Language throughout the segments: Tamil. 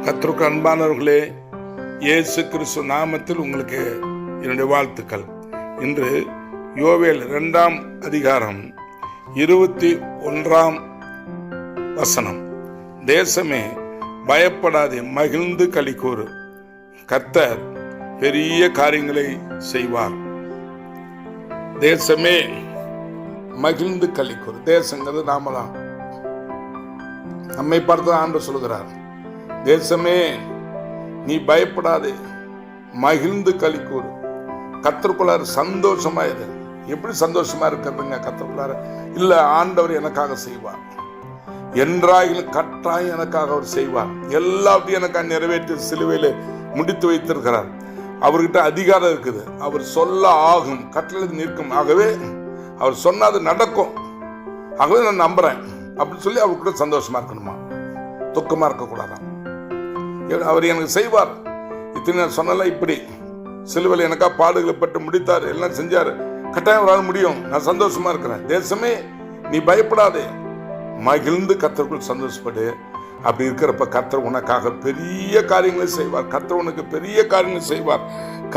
கர்த்தருக்கு அன்பானவர்களே, இயேசு கிறிஸ்து நாமத்தில் உங்களுக்கு என்னுடைய வாழ்த்துக்கள். இன்று யோவேல் 2ஆம் அதிகாரம் 21ஆம் வசனம். தேசமே பயப்படாதே, மகிழ்ந்து களிக்கூறு, கர்த்தர் பெரிய காரியங்களை செய்வார். தேசமே மகிழ்ந்து களிக்கூறு. தேசங்கிறது நாமலாம். நம்மை பார்த்து ஆண்டவர் சொல்கிறார், தேசமே நீ பயப்படாதே, மகிழ்ந்து களிக்கூறு, கர்த்தருக்குள்ளார சந்தோஷமா இரு. எப்படி சந்தோஷமா இருக்கிறதுங்க? கர்த்தருக்குள்ளார இல்ல, ஆண்டவர் எனக்காக செய்வார், என்றாயிலும் கட்டாயம் எனக்காக அவர் செய்வார். எல்லாத்தையும் எனக்காக நிறைவேற்றி சிலுவையில முடித்து வைத்திருக்கிறார். அவர்கிட்ட அதிகாரம் இருக்குது. அவர் சொல்ல ஆகும், கட்டளை நிற்கும். ஆகவே அவர் சொன்னது நடக்கும். ஆகவே நான் நம்புறேன் அப்படின்னு சொல்லி அவர்கிட்ட சந்தோஷமா இருக்கணுமா, துக்கமா இருக்கக்கூடாதான். அவர் எனக்கு செய்வார். இத்தனை நான் சொன்னல, இப்படி சிலுவையில் எனக்கா பாடுகளை பட்டு முடித்தார், எல்லாம் செஞ்சாரு, கட்டாயம் அவரால் முடியும். நான் சந்தோஷமா இருக்கிறேன். தேசமே நீ பயப்படாதே, மகிழ்ந்து கர்த்தருக்குள் சந்தோஷப்படு. அப்படி இருக்கிறப்ப கர்த்தர் உனக்காக பெரிய காரியங்களை செய்வார். கர்த்தர் உனக்கு பெரிய காரியங்களை செய்வார்.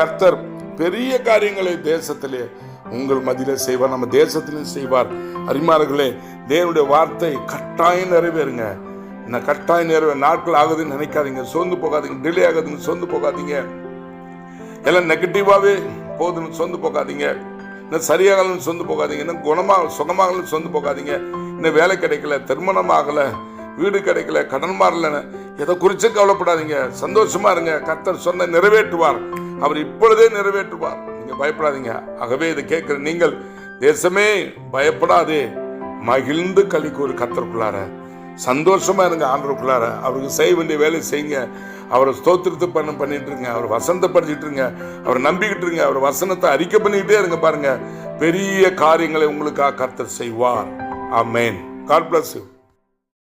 கர்த்தர் பெரிய காரியங்களை தேசத்திலே உங்கள் மத்தியிலே செய்வார், நம்ம தேசத்திலும் செய்வார். அருமையானவர்களே, தேவனுடைய வார்த்தை கட்டாயம் நிறைவேறுங்க. கட்டாயம் நிறைவேற நாட்கள் ஆகுதுன்னு நினைக்காதீங்க, சோர்ந்து போகாதீங்க. டிலே ஆகுதுன்னு சோர்ந்து போகாதீங்க. எல்லாம் நெகட்டிவாவே போகுதுன்னு சோர்ந்து போகாதீங்க. இன்னும் சரியாகலன்னு சொந்து போகாதீங்க. இன்னும் சுகமாகலன்னு சொந்து போகாதீங்க. இன்னும் வேலை கிடைக்கல, திருமணம் ஆகல, வீடு கிடைக்கல, கடன் மாறலன்னு எதை குறித்து கவலைப்படாதீங்க. சந்தோஷமா இருங்க. கர்த்தர் சொன்ன நிறைவேற்றுவார். அவர் இப்பொழுதே நிறைவேற்றுவார். நீங்க பயப்படாதீங்க. ஆகவே இதை கேட்கிற நீங்கள், தேசமே பயப்படாதே, மகிழ்ந்து களிக்கூறு, கர்த்தருக்குள்ளார சந்தோஷமா இருங்க. ஆண்டவருக்குள்ளார அவருக்கு செய்ய வேண்டிய வேலை செய்யுங்க. அவரை ஸ்தோத்திரத்தை பண்ணிட்டு இருங்க. அவர் வசனத்தைப்படுத்திட்டு இருங்க. அவரை நம்பிக்கிட்டு இருங்க. அவர் வசனத்தை அறிக்கை பண்ணிக்கிட்டே இருங்க. பாருங்க, பெரிய காரியங்களை உங்களுக்காக கர்த்தர் செய்வார். ஆமென். God bless you.